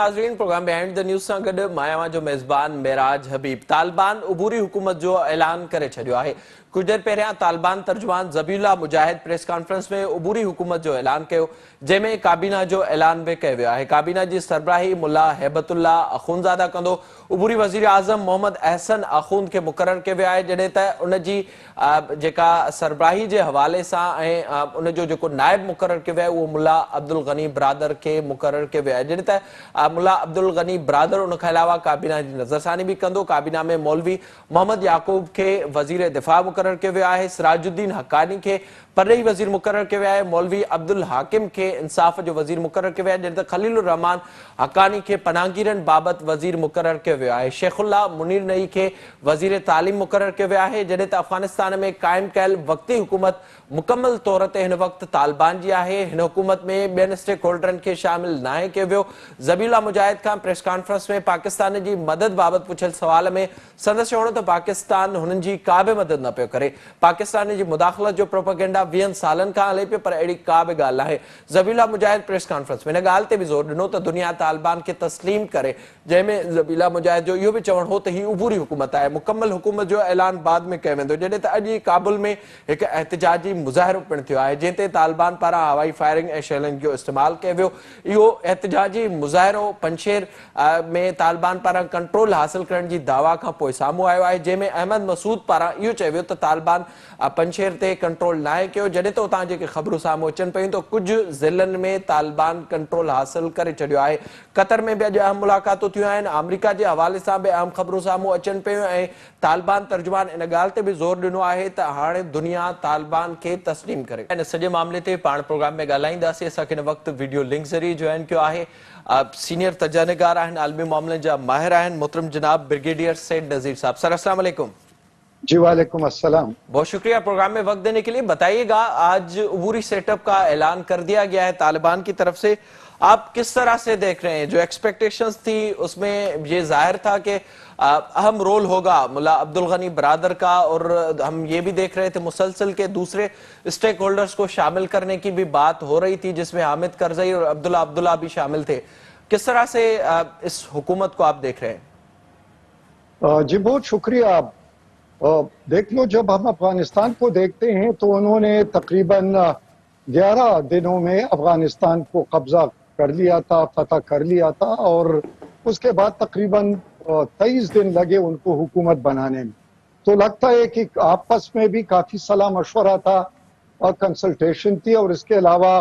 नाज़रीन, programme behind the news सां गॾु मायावा जो मेज़बान मेराज हबीब। तालिबान उबूरी हुकूमत जो ऐलान करे छॾियो आहे। कुछ देर पहिरियां तालिबान तर्जुमान ज़बीउल्लाह मुजाहिद प्रेस कॉन्फ्रेंस में उबूरी हुकूमत जो ऐलान कयो, जंहिंमें काबीना जो ऐलान बि कयो वियो आहे। काबीना जी सरबराही मुल्ला हैबतुल्लाह अखूनज़ादा कंदो। उबूरी वज़ीर आज़म मोहम्मद अहसन अखून खे मुक़ररु कयो वियो आहे, जॾहिं त उनजी जेका सरबराही जे हवाले सां ऐं उनजो जेको नाइब मुक़ररु कयो वियो आहे उहो मुल्ला अब्दुल गनी बिरादर खे मुक़ररु कयो वियो आहे, जॾहिं त मुल्ला अब्दुल गनी बिरादर उनखां अलावा काबीना जी नज़रसानी बि कंदो। काबीना में मौलवी मोहम्मद याकूब खे वज़ीर दिफ़ा मुक़ररु कयो वियो आहे। सिराजुद्दीन हक़ानी खे परॾेही वज़ीर मुक़ररु कयो वियो आहे। मौलवी अब्दुल हाकिम खे इंसाफ़ जो वज़ीर मुक़ररु कयो वियो आहे, जॾहिं त ख़लीलुर रहमान हक़ानी खे पनाहगीरनि बाबति वज़ीर मुक़ररु कयो वियो आहे। शेखुल्लाह मुनीर नई खे वज़ीर तालीम मुक़ररु कयो वियो आहे, जॾहिं त अफ़गानिस्तान में क़ाइमु कयल वक़्ती हुकूमत मुकमल तौर ते हिन वक़्तु तालिबान जी आहे। हिन हुकूमत में ॿियनि स्टेक होल्डरनि खे शामिल नाहे कयो वियो। ज़बीउल्लाह मुजाहिद खां प्रेस कॉन्फ्रेंस में पाकिस्तान जी मदद बाबति पुछियल सवाल में संदसि चवणो त पाकिस्तान हुननि जी का बि मदद न पियो करे। पाकिस्तान जी मुदाख़लत जो प्रोपेगेंडा 20 सालनि खां हले पियो, पर अहिड़ी का बि ॻाल्हि नाहे। ज़बीउल्लाह मुजाहिद प्रेस कॉन्फ्रेंस में हिन ॻाल्हि ते बि ज़ोर ॾिनो त दुनिया तालिबान खे तस्लीम करे, जंहिंमें ज़बीउल्लाह मुजाहिद जो इहो बि चवणु हो त ही उबूरी हुकूमत आहे। मुकमल हुकूमत जो ऐलान बाद में कयो वेंदो, जॾहिं त अॼु काबुल में हिकु एहतिजाजी मुज़ाहिरो पिणु थियो आहे, जंहिं ते तालिबान पारां हवाई फायरिंग ऐं शेलिंग जो इस्तेमालु कयो वियो। इहो एहतिजाजी मुज़ाहिरो पंजशेर में तालिबान पारां कंट्रोल हासिल करण जी दावा खां पोइ साम्हूं आयो आहे, जंहिंमें अहमद मसूद पारां इहो चयो वियो त तालिबान पंजशेर ते कंट्रोल नाहे कयो, जॾहिं त उतां जेके ख़बरूं साम्हूं अचनि पियूं त कुझु ज़िलनि में तालिबान कंट्रोल हासिल करे छॾियो आहे। क़तर में बि अॼु अहम मुलाक़ातूं थियूं आहिनि। अमेरिका जे हवाले सां बि अहम ख़बरूं साम्हूं अचनि पियूं ऐं तालिबान तर्जुमान इन ॻाल्हि ते बि ज़ोर ॾिनो आहे त हाणे दुनिया तालिबान खे तस्लीम करे। इन सॼे मामले ते पाण प्रोग्राम में ॻाल्हाईंदासीं। असांखे हिन वक़्तु वीडियो लिंक ज़रिए जॉइन कयो आहे सीनियर तजनिगार आहिनि, आलमी मामलनि जा माहिर आहिनि, मोहतरम जनाब ब्रिगेडियर सैयद नज़ीर साहब। सर अस्सलाम वालेकुम। जी वालेकुम अस्सलाम। बहुत शुक्रिया प्रोग्राम में वक्त देने के लिए। बताइएगा, आज उबूरी सेटअप का ऐलान कर दिया गया है तालिबान की तरफ से, आप किस तरह से देख रहे हैं? जो एक्सपेक्टेशंस थी उसमें ये जाहिर था कि अहम रोल होगा मुल्ला अब्दुल गनी बिरादर का, और हम ये भी देख रहे थे मुसलसल के दूसरे स्टेक होल्डर्स को शामिल करने की भी बात हो रही थी, जिसमें हामिद करजई और अब्दुल्ला भी शामिल थे। किस तरह से इस हुकूमत को आप देख रहे हैं? जी बहुत शुक्रिया। देख लो, जब हम अफगानिस्तान को देखते हैं तो उन्होंने तकरीबन 11 दिनों में अफगानिस्तान को कब्जा कर लिया था, फतह कर लिया था, और उसके बाद तकरीबन 23 दिन लगे उनको हुकूमत बनाने में। तो लगता है कि आपस में भी काफ़ी सलाह मशवरा था और कंसल्टेशन थी, और इसके अलावा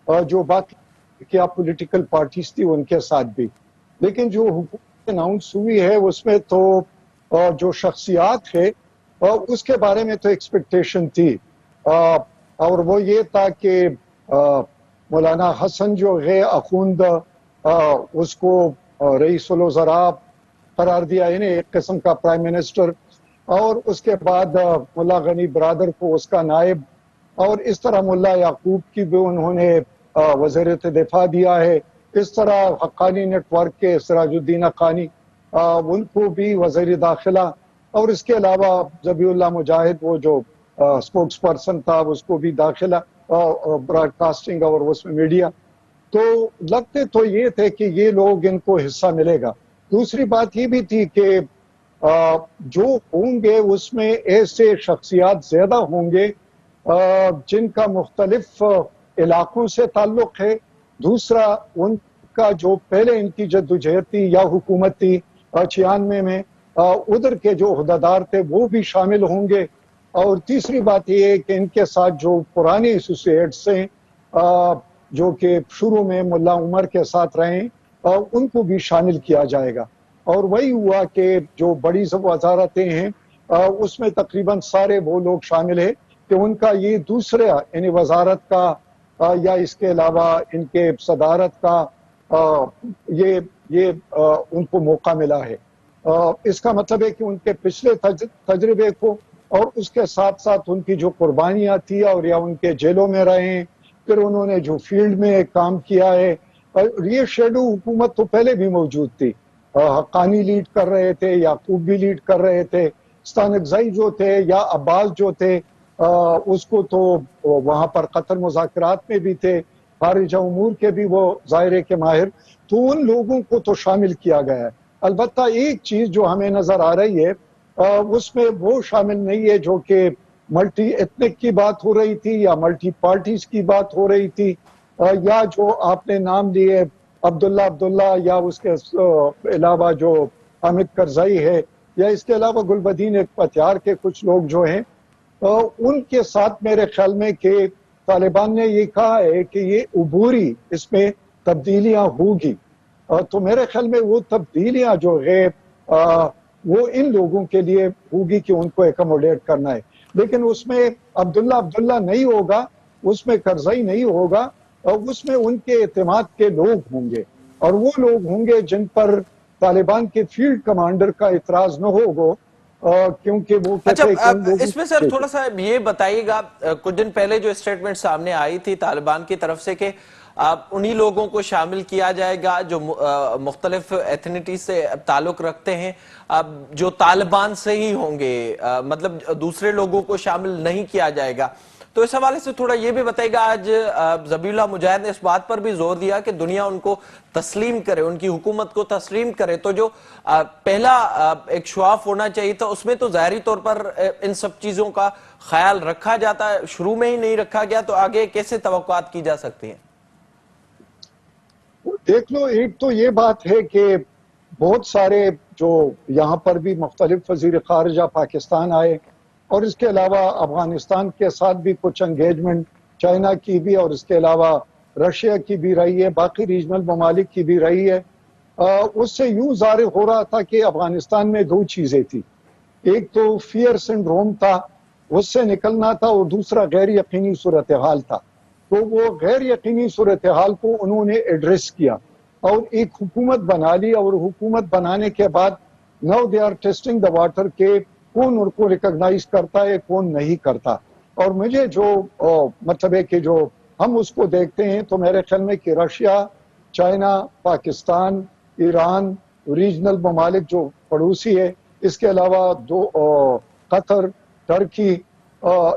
जो बाकी क्या पॉलिटिकल पार्टीज थी उनके साथ भी। लेकिन जो हुकूमत अनाउंस हुई है उसमें तो जो शख्सियात है उसके बारे में तो एक्सपेक्टेशन थी, और वो ये था कि मौलाना हसन जो है अखूंद, उसको रईसुल वज़रा करार दिया, इन्हें एक किस्म का प्राइम मिनिस्टर, और उसके बाद मुल्ला गनी बिरादर को उसका नायब, और इस तरह मुल्ला याकूब की भी उन्होंने वज़ीरत दिफा दिया है। इस तरह हक्कानी नेटवर्क के सिराजुद्दीन हक्कानी, उनको भी वज़ीर दाखिला, और इसके अलावा ज़बीउल्लाह मुजाहिद वो जो स्पोक्स पर्सन था उसको भी दाखिला, ब्रॉडकास्टिंग और उसमें मीडिया। तो लगते तो ये थे कि ये लोग, इनको हिस्सा मिलेगा। दूसरी बात ये भी थी कि जो होंगे उसमें ऐसे शख्सियात ज़्यादा होंगे जिनका मुख्तलिफ इलाकों से ताल्लुक़ है। दूसरा, उनका जो पहले इनकी जद्दोजहद थी या हुकूमत थी 96 में, उधर के जो हुदादार थे वो भी शामिल होंगे। और तीसरी बात ये है कि इनके साथ जो पुराने एसोसिएट्स हैं, जो कि शुरू में मुल्ला उमर के साथ रहे, उनको भी शामिल किया जाएगा। और वही हुआ कि जो बड़ी वजारतें हैं उसमें तकरीबन सारे वो लोग शामिल हैं कि उनका ये दूसरे यानी वजारत का या इसके अलावा इनके सदारत का ये उनको मौका मिला है। इसका मतलब है कि उनके पिछले तजर्बे को, और उसके साथ साथ उनकी जो कुर्बानियाँ थी और या उनके जेलों में रहे, फिर उन्होंने जो फील्ड में काम किया है, और ये शेडो हुकूमत तो पहले भी मौजूद थी। हक्कानी लीड कर रहे थे, याकूब भी लीड कर रहे थे, स्तानकज़ई जो थे या अब्बास जो थे उसको तो वहाँ पर कतर मुज़ाकरात में भी थे, خارجہ امور کے بھی وہ ظاہر ہے کہ ماہر، تو ان لوگوں کو تو شامل کیا گیا ہے۔ البتہ ایک چیز جو ہمیں نظر آ رہی ہے اس میں وہ شامل نہیں ہے جو کہ ملٹی ایتھنک کی بات ہو رہی تھی یا ملٹی پارٹیز کی بات ہو رہی تھی، یا جو آپ نے نام لیے عبداللہ یا اس کے علاوہ جو حامد کرزئی ہے، یا اس کے علاوہ گلبدین پتیار کے کچھ لوگ جو ہیں، ان کے ساتھ میرے خیال میں کہ طالبان نے یہ کہا ہے کہ یہ عبوری اس میں تبدیلیاں ہوگی، تو میرے خیال میں وہ تبدیلیاں جو ہے وہ ان لوگوں کے لیے ہوگی کہ ان کو ایکوموڈیٹ کرنا ہے، لیکن اس میں عبداللہ نہیں ہوگا، اس میں کرزئی نہیں ہوگا، اس میں ان کے اعتماد کے لوگ ہوں گے، اور وہ لوگ ہوں گے جن پر طالبان کے فیلڈ کمانڈر کا اعتراض نہ ہوگا، کیونکہ وہ اچھا، کہتے ہیں کہ ان لوگوں اس میں سر تھوڑا سا یہ بتائیے گا، کچھ دن پہلے جو اسٹیٹمنٹ سامنے آئی تھی طالبان کی طرف سے کہ انہی لوگوں کو شامل کیا جائے گا جو مختلف ایتھنیٹی سے تعلق رکھتے ہیں، جو طالبان سے ہی ہوں گے، مطلب دوسرے لوگوں کو شامل نہیں کیا جائے گا، تو اس حوالے سے تھوڑا یہ بھی بتائیے گا، آج ذبیح اللہ مجاہد نے اس بات پر بھی زور دیا کہ دنیا ان کو تسلیم کرے، ان کی حکومت کو تسلیم کرے، تو جو پہلا ایک شواف ہونا چاہیے تھا اس میں تو ظاہری طور پر ان سب چیزوں کا خیال رکھا جاتا ہے، شروع میں ہی نہیں رکھا گیا، تو آگے کیسے توقعات کی جا سکتی ہیں؟ دیکھ لو، ایک تو یہ بات ہے کہ بہت سارے جو یہاں پر بھی مختلف وزیر خارجہ پاکستان آئے، اور اس کے علاوہ افغانستان کے ساتھ بھی کچھ انگیجمنٹ چائنا کی بھی، اور اس کے علاوہ رشیا کی بھی رہی ہے، باقی ریجنل ممالک کی بھی رہی ہے۔ اس سے یوں ظاہر ہو رہا تھا کہ افغانستان میں دو چیزیں تھیں، ایک تو فیئر سنڈروم تھا، اس سے نکلنا تھا، اور دوسرا غیر یقینی صورتحال تھا، تو وہ غیر یقینی صورتحال کو انہوں نے ایڈریس کیا اور ایک حکومت بنا لی، اور حکومت بنانے کے بعد نو دے آر ٹیسٹنگ دا واٹر کہ کون ان کو ریکگنائز کرتا ہے کون نہیں کرتا، اور مجھے جو مطلب ہے کہ جو ہم اس کو دیکھتے ہیں تو میرے خیال میں کہ Russia, China, Pakistan, Iran, regional ممالک جو پڑوسی ہے، اس کے علاوہ قطر، ترکی،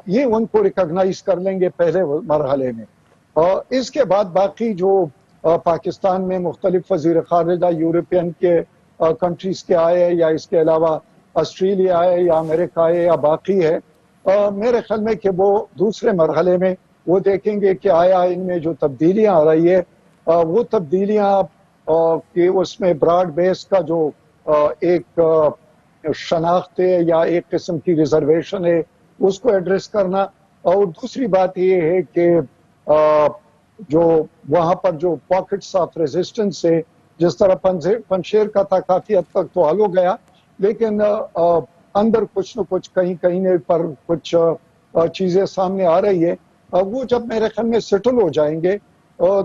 یہ ان کو ریکگنائز کر لیں گے پہلے مرحلے میں، اس کے بعد باقی جو پاکستان میں مختلف وزیر خارجہ یورپین کے کنٹریز کے آئے، یا اس کے علاوہ آسٹریلیا ہے یا امریکہ ہے یا باقی ہے، میرے خیال میں کہ وہ دوسرے مرحلے میں وہ دیکھیں گے کہ آیا ان میں جو تبدیلیاں آ رہی ہے وہ تبدیلیاں کہ اس میں براڈ بیس کا جو ایک شناخت ہے یا ایک قسم کی ریزرویشن ہے اس کو ایڈریس کرنا، اور دوسری بات یہ ہے کہ جو وہاں پر جو پاکٹس آف ریزسٹنس ہے، جس طرح پنشیر کا تھا کافی حد تک تو حل ہو گیا، لیکن اندر کچھ نہ کچھ کہیں پر کچھ چیزیں سامنے آ رہی ہے، وہ جب میرے خیال میں سیٹل ہو جائیں گے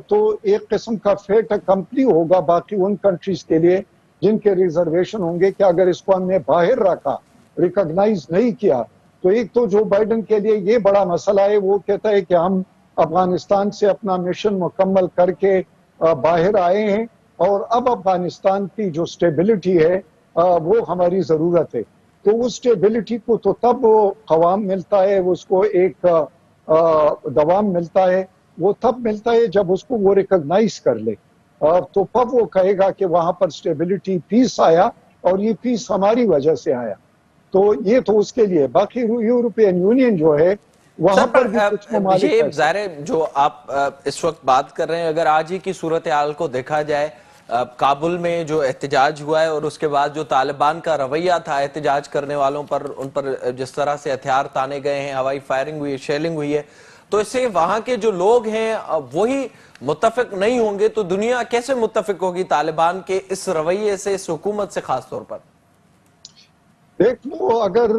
تو ایک قسم کا فیٹ کمپلی ہوگا باقی ان کنٹریز کے لیے جن کے ریزرویشن ہوں گے کہ اگر اس کو ہم نے باہر رکھا، ریکگنائز نہیں کیا، تو ایک تو جو بائیڈن کے لیے یہ بڑا مسئلہ ہے، وہ کہتا ہے کہ ہم افغانستان سے اپنا مشن مکمل کر کے باہر آئے ہیں، اور اب افغانستان کی جو سٹیبلٹی ہے وہ ہماری ضرورت ہے، تو اس سٹیبلٹی کو تو تب قوام ملتا ہے، اس کو ایک دوام ملتا ہے، وہ تب ملتا ہے جب اس کو وہ ریکگنائز کر لے، تو تب وہ کہے گا کہ وہاں پر سٹیبلٹی، پیس آیا، اور یہ پیس ہماری وجہ سے آیا، تو یہ تو اس کے لیے۔ باقی یورپین یونین جو ہے وہاں سر پر بھی کچھ ممالک یہ ایسے ظاہر ہے جو آپ اس وقت بات کر رہے ہیں، اگر آج ہی کی صورتحال کو دیکھا جائے، کابل میں جو احتجاج ہوا ہے اور اس کے بعد جو طالبان کا رویہ تھا احتجاج کرنے والوں پر، ان پر جس طرح سے ہتھیار تانے گئے ہیں، ہوائی فائرنگ ہوئی ہے، شیلنگ ہوئی ہے، تو اس سے وہاں کے جو لوگ ہیں وہی متفق نہیں ہوں گے، تو دنیا کیسے متفق ہوگی طالبان کے اس رویے سے، اس حکومت سے خاص طور پر؟ دیکھ لو، اگر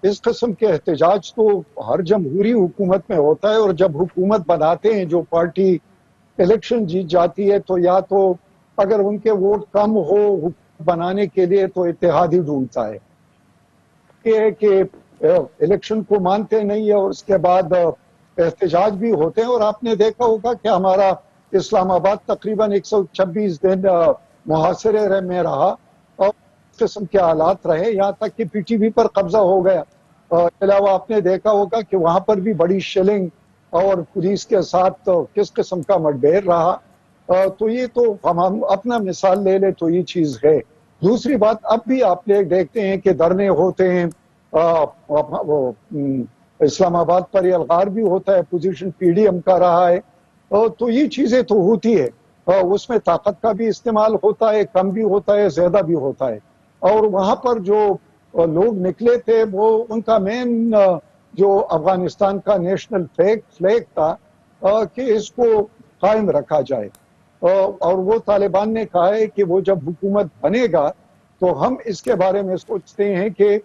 اس قسم کے احتجاج تو ہر جمہوری حکومت میں ہوتا ہے، اور جب حکومت بناتے ہیں جو پارٹی الیکشن جیت جاتی ہے تو یا تو اگر ان کے ووٹ کم ہو حکومت بنانے کے لیے تو اتحاد ہی ڈھونڈتا ہے، یہ ہے کہ الیکشن کو مانتے نہیں ہے، اور اس کے بعد احتجاج بھی ہوتے ہیں، اور آپ نے دیکھا ہوگا کہ ہمارا اسلام آباد تقریباً 126 دن محاصرے میں رہا، اور اس قسم کے حالات رہے، یہاں تک کہ پی ٹی وی پر قبضہ ہو گیا، علاوہ آپ نے دیکھا ہوگا کہ وہاں پر بھی بڑی شیلنگ اور پولیس کے ساتھ کس قسم کا مڈبھیڑ رہا، تو یہ تو ہم اپنا مثال لے لیں تو یہ چیز ہے۔ دوسری بات، اب بھی آپ لوگ دیکھتے ہیں کہ دھرنے ہوتے ہیں، وہ اسلام آباد پر یہ الغار بھی ہوتا ہے، اپوزیشن پی ڈی ایم کا رہا ہے، تو یہ چیزیں تو ہوتی ہے، اس میں طاقت کا بھی استعمال ہوتا ہے، کم بھی ہوتا ہے، زیادہ بھی ہوتا ہے، اور وہاں پر جو لوگ نکلے تھے وہ ان کا مین جو افغانستان کا نیشنل فلیگ تھا کہ اس کو قائم رکھا جائے، اور وہ طالبان نے کہا ہے کہ وہ جب حکومت بنے گا تو ہم اس کے بارے میں سوچتے ہیں کہ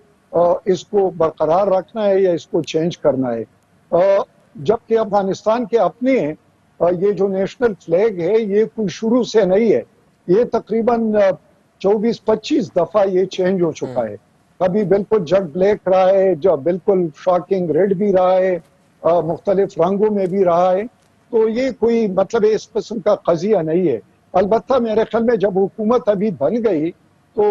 اس کو برقرار رکھنا ہے یا اس کو چینج کرنا ہے، جبکہ افغانستان کے اپنے یہ جو نیشنل فلیگ ہے یہ کوئی شروع سے نہیں ہے، یہ تقریباً 24-25 دفعہ یہ چینج ہو چکا ہے، کبھی بالکل جٹ بلیک رہا ہے، جو بالکل شاکنگ ریڈ بھی رہا ہے، مختلف رنگوں میں بھی رہا ہے، تو یہ کوئی مطلب اس قسم کا قضیہ نہیں ہے۔ البتہ میرے خیال میں جب حکومت ابھی بن گئی تو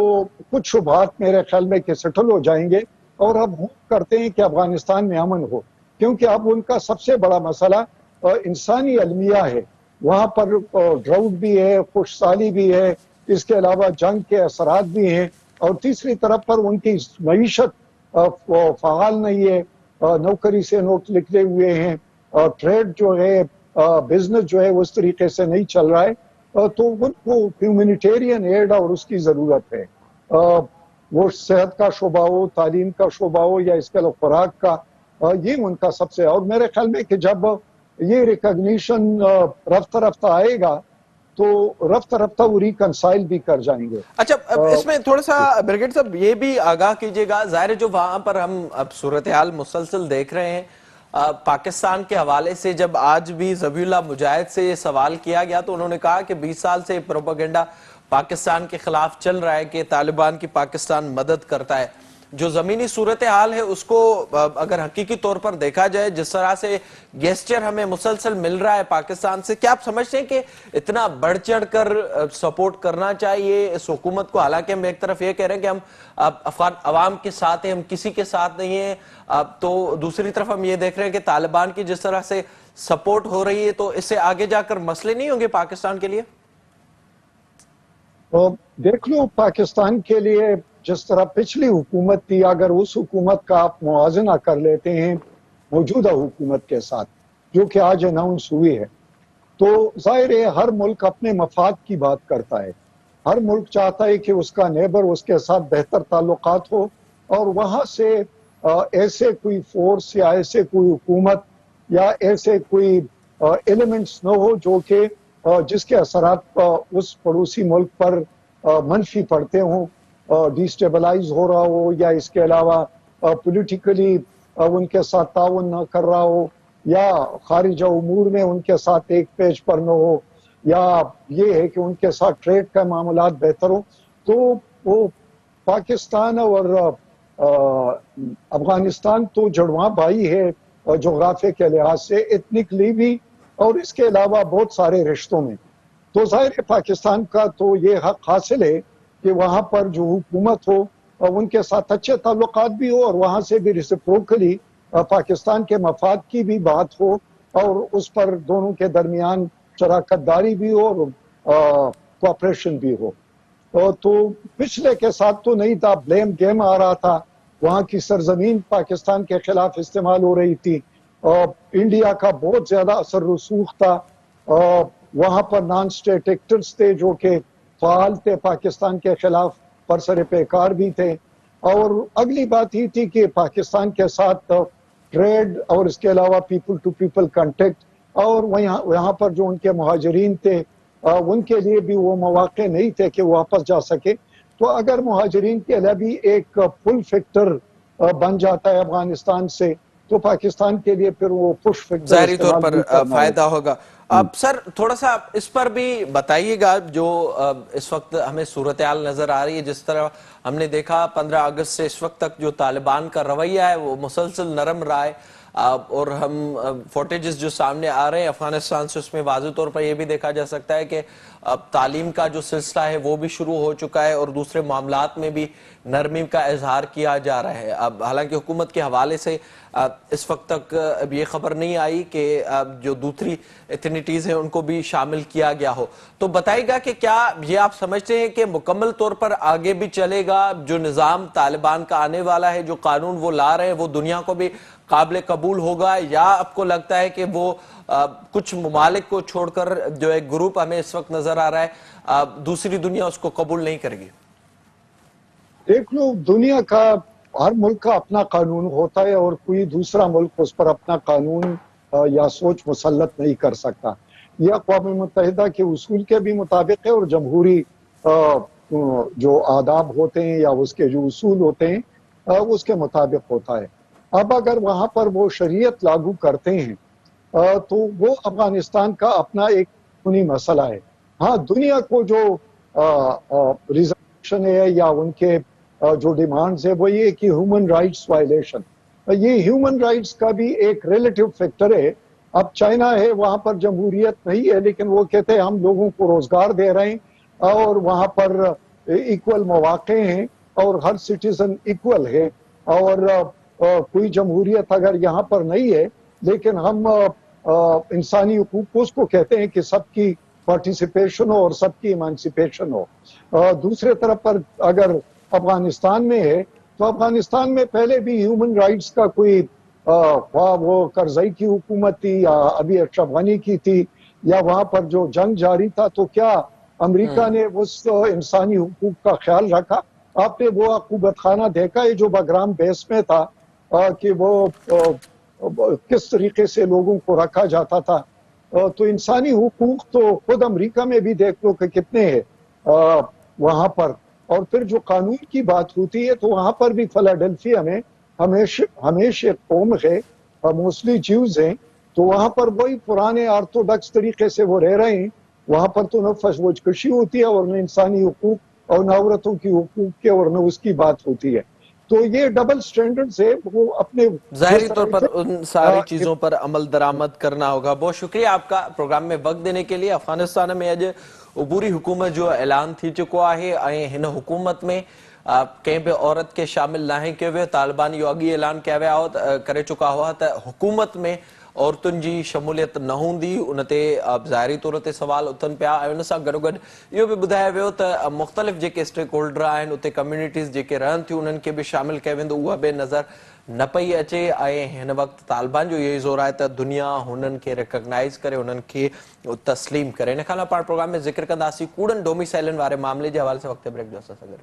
کچھ شبہات میرے خیال میں کہ سیٹل ہو جائیں گے، اور اب ہوپ کرتے ہیں کہ افغانستان میں امن ہو، کیونکہ اب ان کا سب سے بڑا مسئلہ انسانی المیہ ہے، وہاں پر ڈراؤٹ بھی ہے، خشک سالی بھی ہے، اس کے علاوہ جنگ کے اثرات بھی ہیں، اور تیسری طرف پر ان کی معیشت فعال نہیں ہے، نوکری سے نوٹ نکلے ہوئے ہیں، ٹریڈ جو ہے، بزنس جو ہے اس طریقے سے نہیں چل رہا ہے، تو ان کو ہیومینیٹیرین ایڈ اور اس کی ضرورت ہے، وہ صحت کا شعبہ ہو، تعلیم کا شعبہ ہو، یا اس کے علاوہ خوراک کا، یہ ان کا سب سے، اور میرے خیال میں کہ جب یہ ریکگنیشن رفتہ رفتہ آئے گا تو رفتہ رفتہ وہ ریکنسائل بھی کر جائیں گے۔ اچھا، اس میں تھوڑا سا بریگیڈ صاحب یہ بھی آگاہ کیجئے گا، ظاہر ہے جو وہاں پر ہم اب صورتحال مسلسل دیکھ رہے ہیں، پاکستان کے حوالے سے جب آج بھی ذبیح اللہ مجاہد سے یہ سوال کیا گیا تو انہوں نے کہا کہ 20 سال سے پروپیگنڈا پاکستان کے خلاف چل رہا ہے کہ طالبان کی پاکستان مدد کرتا ہے۔ جو زمینی صورتحال ہے اس کو اگر حقیقی طور پر دیکھا جائے، جس طرح سے گیسچر ہمیں مسلسل مل رہا ہے پاکستان سے، کیا آپ سمجھتے ہیں کہ اتنا بڑھ چڑھ کر سپورٹ کرنا چاہیے اس حکومت کو؟ حالانکہ ہم ایک طرف یہ کہہ رہے ہیں کہ ہم افغان عوام کے ساتھ ہیں، ہم کسی کے ساتھ نہیں ہیں، تو دوسری طرف ہم یہ دیکھ رہے ہیں کہ طالبان کی جس طرح سے سپورٹ ہو رہی ہے تو اس سے آگے جا کر مسئلے نہیں ہوں گے پاکستان کے لیے؟ دیکھ لو، پاکستان کے لیے جس طرح پچھلی حکومت تھی، اگر اس حکومت کا آپ موازنہ کر لیتے ہیں موجودہ حکومت کے ساتھ جو کہ آج اناؤنس ہوئی ہے، تو ظاہر ہے ہر ملک اپنے مفاد کی بات کرتا ہے، ہر ملک چاہتا ہے کہ اس کا نیبر اس کے ساتھ بہتر تعلقات ہو، اور وہاں سے ایسے کوئی فورس یا ایسے کوئی حکومت یا ایسے کوئی ایلیمنٹس نہ ہو جو کہ جس کے اثرات اس پڑوسی ملک پر منفی پڑتے ہوں، ڈیسٹیبلائز ہو رہا ہو، یا اس کے علاوہ پولیٹیکلی ان کے ساتھ تعاون نہ کر رہا ہو، یا خارجہ امور میں ان کے ساتھ ایک پیج پر نہ ہو، یا یہ ہے کہ ان کے ساتھ ٹریڈ کا معاملات بہتر ہو، تو وہ پاکستان اور افغانستان تو جڑواں بھائی ہے جغرافیے کے لحاظ سے، ایتھنکلی بھی، اور اس کے علاوہ بہت سارے رشتوں میں، تو ظاہر ہے پاکستان کا تو یہ حق حاصل ہے کہ وہاں پر جو حکومت ہو ان کے ساتھ اچھے تعلقات بھی ہو، اور وہاں سے بھی ریسپروکلی پاکستان کے مفاد کی بھی بات ہو، اور اس پر دونوں کے درمیان شراکت داری بھی ہو اور کوآپریشن بھی ہو۔ تو پچھلے کے ساتھ تو نہیں تھا، بلیم گیم آ رہا تھا، وہاں کی سرزمین پاکستان کے خلاف استعمال ہو رہی تھی، انڈیا کا بہت زیادہ اثر رسوخ تھا، وہاں پر نان اسٹیٹ ایکٹرز تھے جو کہ فعال تھے پاکستان کے خلاف، برسر پیکار بھی تھے، اور اگلی بات یہ تھی کہ پاکستان کے ساتھ ٹریڈ اور اس کے علاوہ پیپل ٹو پیپل کنٹیکٹ، اور وہاں پر جو ان کے مہاجرین تھے ان کے لیے بھی وہ مواقع نہیں تھے کہ وہ واپس جا سکے، تو اگر مہاجرین کے لیے بھی ایک پل فیکٹر بن جاتا ہے افغانستان سے تو پاکستان کے لیے پھر وہ پش فیکٹر ظاہری طور استعمال پر بھی کرنا فائدہ ہوگا۔ ہوگا۔ اب سر تھوڑا سا اس پر بھی بتائیے گا، جو اس وقت ہمیں صورتحال نظر آ رہی ہے، جس طرح ہم نے دیکھا 15 اگست سے اس وقت تک جو طالبان کا رویہ ہے وہ مسلسل نرم رہا ہے، اور ہم فوٹیجز جو سامنے آ رہے ہیں افغانستان سے اس میں واضح طور پر یہ بھی دیکھا جا سکتا ہے کہ اب تعلیم کا جو سلسلہ ہے وہ بھی شروع ہو چکا ہے اور دوسرے معاملات میں بھی نرمی کا اظہار کیا جا رہا ہے. اب حالانکہ حکومت کے حوالے سے اس وقت تک اب یہ خبر نہیں آئی کہ جو دوسری ایتھنیٹیز ہیں ان کو بھی شامل کیا گیا ہو. تو بتائے گا کہ کیا یہ آپ سمجھتے ہیں کہ مکمل طور پر آگے بھی چلے گا؟ جو نظام طالبان کا آنے والا ہے، جو قانون وہ لا رہے ہیں، وہ دنیا کو بھی قابل قبول ہوگا، یا آپ کو لگتا ہے کہ وہ کچھ ممالک کو چھوڑ کر جو ایک گروپ ہمیں اس وقت نظر آ رہا ہے دوسری دنیا اس کو قبول نہیں کرے گی؟ دیکھ لو، دنیا کا ہر ملک کا اپنا قانون ہوتا ہے اور کوئی دوسرا ملک اس پر اپنا قانون یا سوچ مسلط نہیں کر سکتا. یہ اقوام متحدہ کے اصول کے بھی مطابق ہے اور جمہوری جو آداب ہوتے ہیں یا اس کے جو اصول ہوتے ہیں اس کے مطابق ہوتا ہے. اب اگر وہاں پر وہ شریعت لاگو کرتے ہیں تو وہ افغانستان کا اپنا ایک خونی مسئلہ ہے. ہاں، دنیا کو جو ریزرویشن ہے یا ان کے جو ڈیمانڈز ہے وہ یہ کہ ہیومن رائٹس وائلیشن، یہ ہیومن رائٹس کا بھی ایک ریلیٹیو فیکٹر ہے. اب چائنا ہے، وہاں پر جمہوریت نہیں ہے لیکن وہ کہتے ہیں ہم لوگوں کو روزگار دے رہے ہیں اور وہاں پر ایکول مواقع ہیں اور ہر سٹیزن ایکول ہے، اور کوئی جمہوریت اگر یہاں پر نہیں ہے لیکن ہم انسانی حقوق کو اس کو کہتے ہیں کہ سب کی پارٹیسپیشن ہو اور سب کی ایمانسپیشن ہو. دوسرے طرف پر اگر افغانستان میں ہے تو افغانستان میں پہلے بھی ہیومن رائٹس کا کوئی خواہ وہ کرزئی کی حکومت تھی یا ابھی اشرف غنی کی تھی یا وہاں پر جو جنگ جاری تھا، تو کیا امریکہ نے اس انسانی حقوق کا خیال رکھا؟ آپ نے وہ عقوبت خانہ دیکھا ہے جو بگرام بیس میں تھا کہ وہ کس طریقے سے لوگوں کو رکھا جاتا تھا. تو انسانی حقوق تو خود امریکہ میں بھی دیکھ لو کہ کتنے ہیں وہاں پر. اور پھر جو قانون کی بات ہوتی ہے تو وہاں پر بھی فلاڈیلفیا میں ہمیشہ قوم ہے، موسٹلی جیوز ہیں، تو وہاں پر وہی پرانے آرتھوڈکس طریقے سے وہ رہ رہے ہیں. وہاں پر تو نہ فوج کشی ہوتی ہے اور نہ انسانی حقوق اور نہ عورتوں کی حقوق کے اور نہ اس کی بات ہوتی ہے. تو یہ ڈبل سٹینڈرڈ سے وہ اپنے ظاہری طور پر ان ساری چیزوں پر عمل درآمد کرنا ہوگا. بہت شکریہ آپ کا پروگرام میں وقت دینے کے لیے. افغانستان میں اج عبوری حکومت جو اعلان تھی چکو ہے ऐं हिन हुकूमत में कंहिं बि औरत खे शामिल नाहे कयो वियो. तालिबान इहो अॻु ऐलान करे चुका हुआ त हुकूमत में औरतुनि जी शमूलियत न हूंदी. उन ते ज़ाहिरी तौर ते सवाल उथनि पिया ऐं उन सां गॾोगॾु इहो बि ॿुधायो वियो त मुख़्तलिफ़ जेके स्टेक होल्डर आहिनि उते कम्यूनिटीज़ जेके रहनि थियूं उन्हनि खे बि शामिल कयो वेंदो. उहा बि नज़र न पई अचे ऐं हिन वक़्तु तालिबान जो इहो ई ज़ोर आहे त दुनिया हुननि खे रिकॉग्नाइज़ करे हुननि खे तस्लीम करे. इन खां अलावा पाण प्रोग्राम में ज़िक्र कंदासीं कूड़नि डोमिसाइलनि वारे मामले जे हवाले सां. वक़्तु ब्रेक जो असां सां गॾु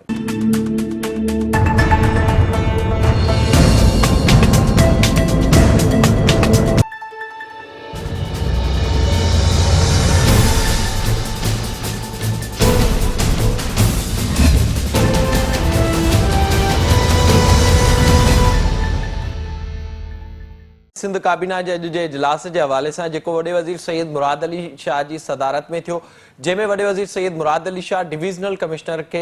सिंध काबीना जे अॼु जे इजलास जे हवाले सां जेको वॾे वज़ीर सैयद मुराद अली शाह जी सदारत में थियो, जंहिंमें वॾे वज़ीर सैयद मुराद अली शाह डिवीज़नल कमिश्नर खे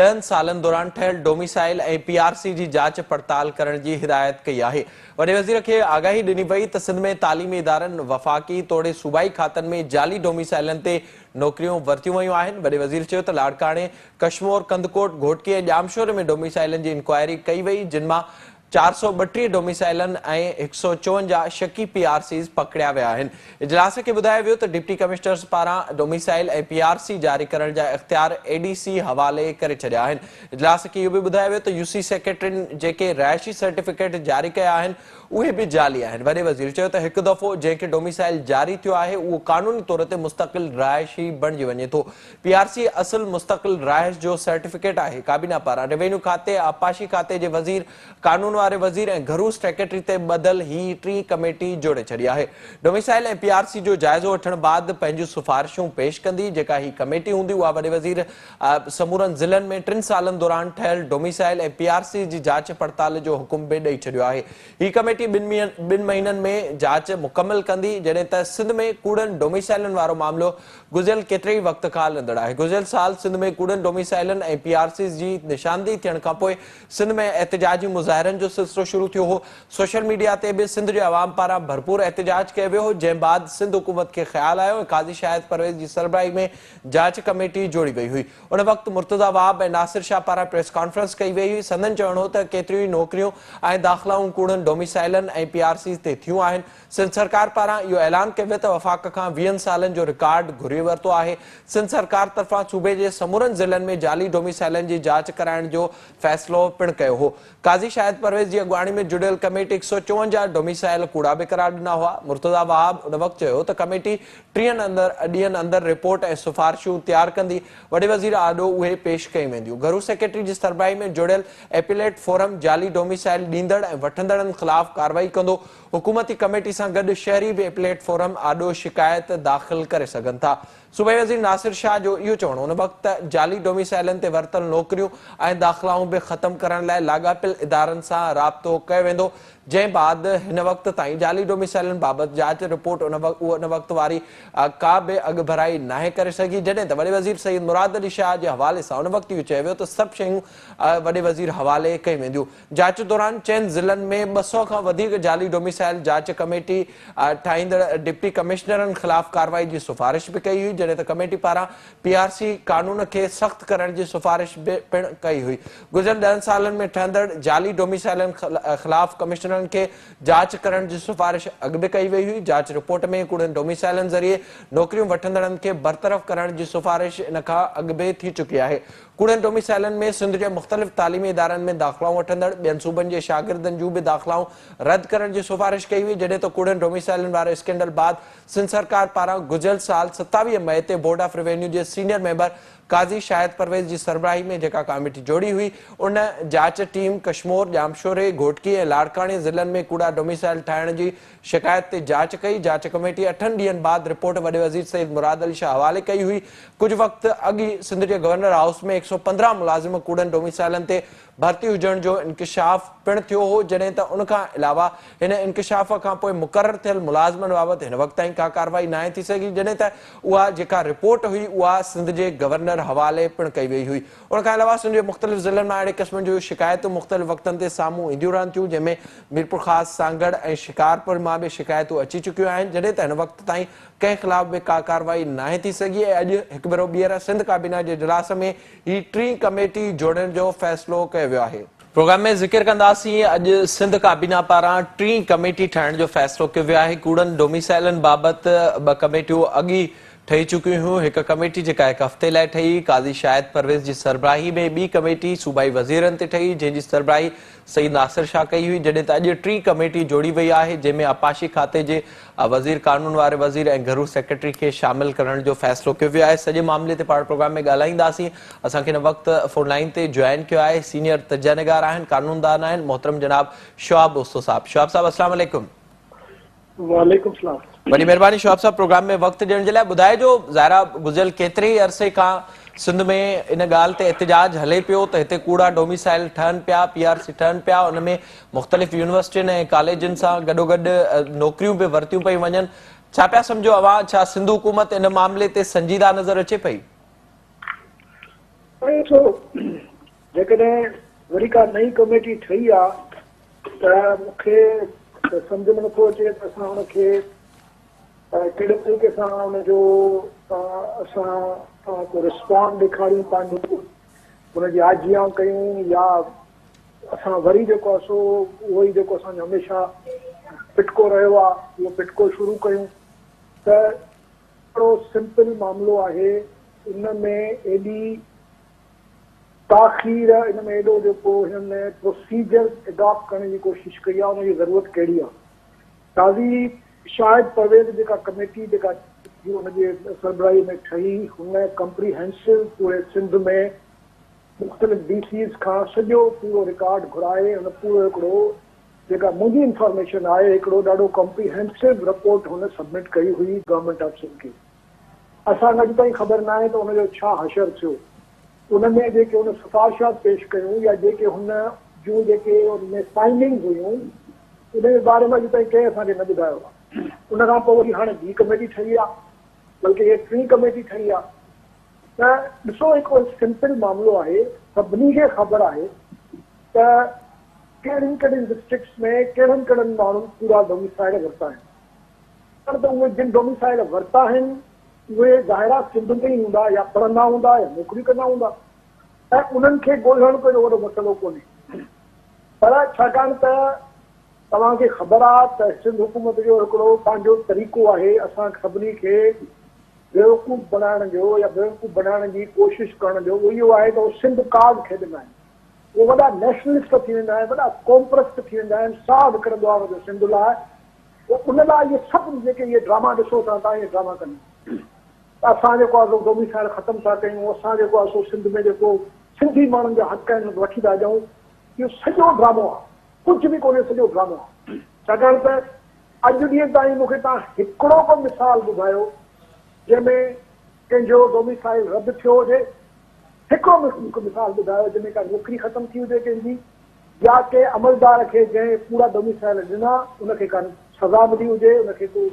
10 सालनि दौरान ठहियल डोमिसाइल ऐं PRC जी जांच पड़ताल करण जी हिदायत कई आहे. वॾे वज़ीर खे आगाही ॾिनी वई त सिंध में तालीमी इदारनि वफ़ाक़ी तोड़े सूबाई खातनि में जाली डोमिसाइलनि ते नौकरियूं वरितियूं वयूं आहिनि. वॾे वज़ीर चयो त लाड़काणे, कशमोर, कंदकोट, घोटकी ऐं ॼामशोर में डोमिसाइलनि जी इंक्वायरी कई वई, जिन मां 432 डोमिसाइलनि ऐं 154 शकी PRCs पकड़िया विया आहिनि. इजलास खे ॿुधायो वियो त डिप्टी कमिश्नर्स पारां डोमिसाइल ऐं PRC जारी करण जा इख़्तियार ADC हवाले करे छॾिया आहिनि. इजलास खे इहो बि ॿुधायो वियो त UC सेक्रेटरियुनि जेके रहाइशी सर्टिफिकेट जारी कया आहिनि उहे बि जाली आहिनि. वॾे वज़ीर चयो त हिकु दफ़ो जंहिंखे डोमिसाइल जारी थियो आहे उहो कानूनी तौर ते मुस्तक़िल रहाइशी बणिजी वञे थो. PRC असुल मुस्तक़िल रहाइश जो सर्टिफिकेट आहे. काबीना पारां रेवेन्यू खाते, आबपाशी खाते जे वज़ीर, कानून वारे वज़ीर ऐं घरू सेक्रेटरी ते ॿधल ही टी कमेटी जोड़े छॾी आहे. डोमिसाइल ऐं PRC जो जाइज़ो वठण बाद पंहिंजूं सिफ़ारिशूं पेश कंदी. जेका ही कमेटी हूंदी उहा वॾे वज़ीर समूरनि ज़िलनि में 3 सालनि दौरान ठहियल डोमिसाइल ऐं PRC जी जांच पड़ताल जो हुकुम बि ॾेई छॾियो आहे. ही कमेटी 2 महीननि में जांच मुकमल कंदी, जॾहिं त सिंध में कूड़नि डोमिसाइलनि वारो मामिलो गुज़िरियल केतिरे ई वक़्त खां हलंदड़ आहे. गुज़िरियल साल सिंध में कूड़नि डोमिसाइलनि ऐं PRC जी निशानदेही थियण खां पोइ सिंध में एहतिजाजी मुज़ाहिरनि जो जो सिलसिलो शुरू थियो हो। सोशल मीडिया ते भी सिंध जे अवाम पारां भरपूर एहतजाज कयो वियो हो, जंहिं बाद सिंध हुकूमत खे ख्याल आयो काज़ी शाहिद परवेज़ जी सरबराही में जांच कमेटी जोड़ी वई हुई। उन वक़्तु मुर्तज़ा वाब ऐं नासिर शाह पारां प्रेस कॉन्फ्रेंस कई वई हुई। संदन चवणो हो त केतिरियूं ई नौकरियूं ऐं दाख़िलाऊं कूड़नि डोमिसाइलनि ऐं PRC ते थियूं आहिनि। सिंध सरकार पारां इहो ऐलान कयो वियो त वफ़ाक़ खां 20 सालनि जो रिकॉर्ड घुरी वरितो आहे। सिंध सरकार तरफ़ां सूबे जे समूरनि ज़िलनि में जाली डोमिसाइलनि जी जांच कराइण जो फ़ैसिलो पिणु कयो हो। काज़ी शाहिद परवेज़ जी अॻुवाणी में जुड़ियल कमेटी 154 डोमिसाइल कूड़ा बि करार ॾिना हुआ। मुर्तज़ा वहाब उन वक़्तु चयो त कमेटी 3 ॾींहनि अंदरि रिपोर्ट ऐं सिफ़ारिशूं तयारु कंदी। वॾे वज़ीर आॾो उहे पेश कयूं वेंदियूं। घरू सेक्रेटरी जी सरबराही में जुड़ियल एपीलेट फोरम जाली डोमिसाइल ॾींदड़ ऐं वठंदड़नि ख़िलाफ़ कार्रवाई कंदो। हुकूमती कमेटी सां गॾु शहरी बि एपीलेट फोरम आॾो शिकायत दाख़िल करे सघनि था। सूबाई वज़ीर नासिर शाह जो इहो चवणो उन वक़्तु जाली डोमिसाइलनि ते वरितल नौकरियूं ऐं दाख़िलाऊं बि ख़तमु करण लाइ लाॻापियल इदारनि सां राब्तो कयो वेंदो, जंहिं बाद हिन वक़्त ताईं जाली डोमिसाइलनि बाबति जांच रिपोर्ट उन वक़्त वारी का बि अॻु भराई नाहे करे सघी। जॾहिं त वॾे वज़ीर सईद मुराद अली शाह जे हवाले सां उन वक़्तु इहो चयो वियो त सभु शयूं वॾे वज़ीर हवाले कयूं वेंदियूं। जांच दौरान 4 ज़िलनि में 200 खां वधीक जाली डोमिसाइल जांच कमेटी ठाहींदड़ डिप्टी कमिश्नरनि ख़िलाफ़ कार्रवाई जी सिफ़ारिश बि कई हुई, जॾहिं त कमेटी पारां PRC कानून खे सख़्तु करण जी सिफ़ारिश बि पिणु कई हुई। गुज़िरियल 10 सालनि में ठहंदड़ जाली डोमिसाइलनि ख़िलाफ़ कमिश्नरनि खे जांच करण जी सिफ़ारिश अॻु बि कई वई हुई। जांच रिपोर्ट में कूड़नि डोमिसाइलनि ज़रिए नौकरियूं वठंदड़नि खे बरतरफ़ करण जी सिफ़ारिश इन खां अॻु बि थी चुकी आहे। कूड़नि डोमिसाइलनि में सिंध जे मुख़्तलिफ़ तालीमी इदारनि में दाख़िलाऊं वठंदड़ ॿियनि सूबनि जे शागिर्दनि जूं बि दाख़िलाऊं रद्द करण जी सिफ़ारिश कई हुई, जॾहिं त कूड़नि डोमिसाइलनि वारे स्कैंडल बाद सिंध सरकार पारां गुज़िरियल साल 27 मई ते बोर्ड ऑफ रेवेन्यू जे सीनियर मेंबर काज़ी शाहिद परवेज़ जी सरबराही में जेका कमेटी जोड़ी हुई, उन जांच टीम कश्मीर, जामशोरे, घोटकी ऐं लाड़कानी ज़िलनि में कूड़ा डोमिसाइल ठाहिण जी शिकायत ते जांच कई। जांच कमेटी 8 ॾींहनि बाद रिपोर्ट वॾे वज़ीर सईद मुराद अली शाह हवाले कई हुई। कुझु वक़्तु अॻु ई सिंध जे गवर्नर हाउस में 115 मुलाज़िम कूड़नि डोमिसाइलनि ते भर्ती हुजण जो इंकशाफ पिणु थियो हो, जॾहिं त उन खां अलावा हिन इंकशाफ खां पोइ मुक़ररु थियल मुलाज़िमनि बाबति हिन वक़्त ताईं का कार्रवाई नाहे थी सघी, जॾहिं त उहा जेका रिपोर्ट हुई उहा सिंध जे गवर्नर हवाले पिणु कई वई हुई। उन खां अलावा सिंध जे मुख़्तलिफ़ ज़िलनि मां अहिड़े क़िस्म जूं शिकायतूं मुख़्तलिफ़ वक़्तनि ते साम्हूं ईंदियूं रहनि थियूं, जंहिंमें मीरपुर ख़ासि, सांगड़ ऐं शिकारपुर मां बि शिकायतूं अची चुकियूं आहिनि, जॾहिं त हिन वक़्त ताईं कंहिं ख़िलाफ़ बि का कार्रवाई नाहे थी सघी। ऐं अॼु हिकु भेरो ॿीहर सिंध काबीना जे इजलास में ही 3 कमेटी जोड़ण जो फ़ैसिलो कयो वियो आहे। प्रोग्राम में ज़िक्र कंदासीं अॼु सिंध काबीना पारां 3 कमेटी ठाहिण जो फ़ैसिलो कयो वियो आहे। कूड़नि डोमिसाइलनि बाबति 2 कमेटियूं अॻु ई ठही चुकियूं हुयूं। हिकु कमेटी जेका 1 हफ़्ते लाइ ठही काज़ी शाहिद परवेज़ जी सरबराही में, ॿी कमेटी सूबाई वज़ीरनि ते ठही जंहिंजी सरबराही सईद नासिर शाह कई हुई, जॾहिं त अॼु 3 कमेटी जोड़ी वई आहे, जंहिंमें आपाशी खाते जे वज़ीर, कानून वारे वज़ीर ऐं घरू सेक्रेटरी खे शामिल करण जो फ़ैसिलो कयो वियो आहे। सॼे मामले ते पाण प्रोग्राम में ॻाल्हाईंदासीं। असांखे हिन वक़्तु फ़ोन लाइन ते जॉइन कयो आहे सीनियर तजनिगार आहिनि, कानूनदान आहिनि, मोहतरम जनाब शुआब उस्तो साहब। शुआब साहब अस्सलाम वालेकुम। वालेकुम सलाम। बड़ी मेहरबानी शुआब साहब प्रोग्राम में वक़्तु ॾियण जे लाइ। ॿुधाइजो ज़ाहिरा गुज़िरियल केतिरे ई अरसे खां सिंध में इन ॻाल्हि ते एहतजाज हले पियो त हिते कूड़ा डोमिसाइल ठहनि पिया, PRC ठहनि पिया, उन में मुख़्तलिफ़ यूनिवर्सिटियुनि ऐं कॉलेजनि सां गॾोगॾु नौकरियूं बि वरितियूं पयूं वञनि। छा पिया सम्झो अवां, छा सिंध हुकूमत इन मामले ते संजीदा नज़र अचे पई? जेकॾहिं वरी का नई कमेटी ठही आहे त मूंखे सम्झ में नथो अचे त असां हुनखे कहिड़े तरीक़े सां हुनजो असां को रिस्पॉन्ड ॾेखारियूं, पंहिंजो हुनजी आजियां कयूं, या असां वरी जेको आहे सो उहो ई जेको असांजो हमेशह पिटको रहियो आहे उहो पिटको शुरू कयूं। त हिकिड़ो सिंपल मामिलो आहे, इन में एॾी ताख़ीर, इन में एॾो जेको हिननि प्रोसीजर एडॉप्ट करण जी कोशिशि कई आहे, उनजी ज़रूरत कहिड़ी आहे? काज़ी शाहिद परवेज़ जेका कमेटी जेका हुनजे सरबराही में ठही, हुन कम्प्रीहेंसिव पूरे सिंध में मुख़्तलिफ़ DCs खां सॼो पूरो रिकॉर्ड घुराए, हुन पूरो हिकिड़ो जेका मुंहिंजी इंफॉर्मेशन आहे हिकिड़ो ॾाढो कम्प्रीहेंसिव रिपोर्ट हुन सबमिट कई हुई गवर्नमेंट ऑफ सिंध खे। असांखे अॼु ताईं ख़बर न आहे त हुनजो छा हशर थियो। उनमें जेके हुन सिफ़ारिशात पेश कयूं या जेके हुन जूं जेके उनमें फाइंडिंग्स हुयूं, उनजे बारे में अॼु ताईं कंहिं असांखे न ॿुधायो आहे। उन खां पोइ वरी हाणे ॿी कमेटी ठही आहे, बल्कि इहे 3 कमेटी ठही आहे। त ॾिसो, हिकिड़ो सिंपल मामिलो आहे, सभिनी खे ख़बर आहे त कहिड़ियुनि डिस्ट्रिक्ट्स में कहिड़नि माण्हुनि पूरा डोमिसाइल वरिता आहिनि। पर त उहे जिन डोमिसाइल वरिता आहिनि उहे ज़ाहिरा सिंध में ई हूंदा या पढ़ंदा हूंदा या नौकिरी कंदा हूंदा ऐं उन्हनि खे ॻोल्हण कोई वॾो मसइलो कोन्हे। पर छाकाणि त तव्हांखे ख़बर आहे त सिंध हुकूमत जो हिकिड़ो पंहिंजो तरीक़ो आहे असां सभिनी खे बेवकूफ़ बनाइण जो या बेवकूफ़ बनाइण जी कोशिशि करण जो। उहो इहो आहे त उहो सिंध कार्ड खेॾंदा आहिनि, उहे वॾा नेशनलिस्ट थी वेंदा आहिनि, वॾा कॉम्प्रस्ट थी वेंदा आहिनि, साह विकिणंदो आहे वॾो सिंध लाइ। उन लाइ इहे सभु जेके इहे ड्रामा ॾिसो था तव्हां इहे ड्रामा कनि असां जेको आहे डोमिसाइल ख़तमु था कयूं, असां जेको आहे सिंध में जेको सिंधी माण्हुनि जा हक़ आहिनि वठी था ॾियूं, इहो सॼो ड्रामो आहे, कुझु बि कोन्हे, सॼो ड्रामो आहे। छाकाणि त अॼु ॾींहं ताईं मूंखे तव्हां हिकिड़ो को मिसाल ॿुधायो जंहिंमें कंहिंजो डोमिसाइल रद्द थियो हुजे, हिकिड़ो मूंखे मिसाल ॿुधायो जंहिंमें का नौकिरी ख़तमु थी हुजे कंहिंजी, या कंहिं अमलदार खे जंहिं पूरा डोमिसाइल ॾिना उनखे का सज़ा मिली हुजे, उनखे को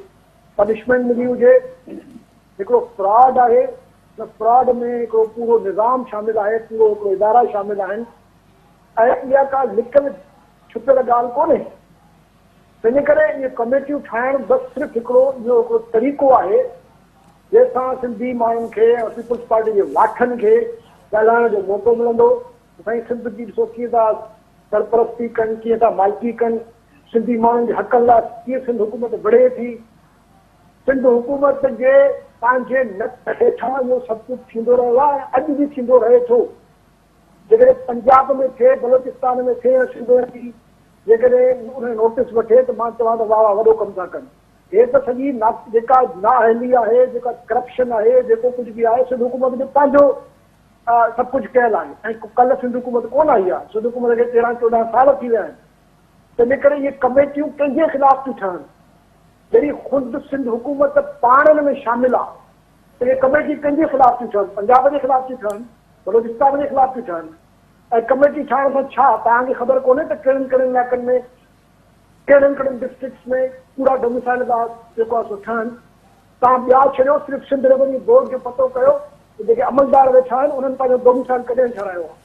पनिशमेंट मिली हुजे। हिकिड़ो फ्रॉड आहे, न फ्रॉड में हिकिड़ो पूरो निज़ाम शामिल आहे, पूरो हिकिड़ो इदारा शामिल आहिनि ऐं इहा का लिकियल छुपियल ॻाल्हि कोन्हे। तंहिंजे करे इहे कमेटियूं ठाहिण बसि सिर्फ़ु हिकिड़ो इहो हिकिड़ो तरीक़ो आहे जंहिंसां सिंधी माण्हुनि खे ऐं पीपुल्स पार्टी जे वाठनि खे ॻाल्हाइण जो मौक़ो मिलंदो। साईं सिंध जी ॾिसो कीअं था सरपरस्ती कनि, कीअं था माइकी कनि, सिंधी माण्हुनि जे हक़नि लाइ कीअं सिंध हुकूमत बढ़े थी। सिंध हुकूमत जे पंहिंजे नक हेठां इहो सभु कुझु थींदो रहियो आहे ऐं अॼु बि थींदो रहे थो। जेकॾहिं पंजाब में थिए, बलोचिस्तान में थिए ऐं सिंध में थी, जेकॾहिं उन नोटिस वठे त मां चवां त वाह वॾो कमु था कनि। हे त सॼी जेका नाअहली आहे, जेका करप्शन आहे, जेको कुझु बि आहे, सिंध हुकूमत जो पंहिंजो सभु कुझु कयल आहे। ऐं कल्ह सिंध हुकूमत कोन आई आहे, सिंध हुकूमत खे 13-14 साल थी विया आहिनि। तंहिंजे करे इहे कमेटियूं कंहिंजे ख़िलाफ़ थियूं ठहनि, जॾहिं ख़ुदि सिंध हुकूमत पाण हिन में शामिल आहे त इहे कमेटी कंहिंजे ख़िलाफ़ थियूं ठहनि, पंजाब जे ख़िलाफ़ थियूं ठहनि, बलोचिस्तान जे ख़िलाफ़ थियूं ठहनि। ऐं कमेटी ठाहिण सां छा तव्हांखे ख़बर कोन्हे त कहिड़नि इलाइक़नि में कहिड़नि डिस्ट्रिक्ट्स में पूरा डोमिसाइल जेको आहे सो ठहनि। तव्हां ॿिया छॾियो, सिर्फ़ु सिंध रेवेन्यू बोर्ड जो पतो कयो त जेके अमलदार वेठा आहिनि उन्हनि पंहिंजो डोमिसाइल कॾहिं ठहिरायो आहे,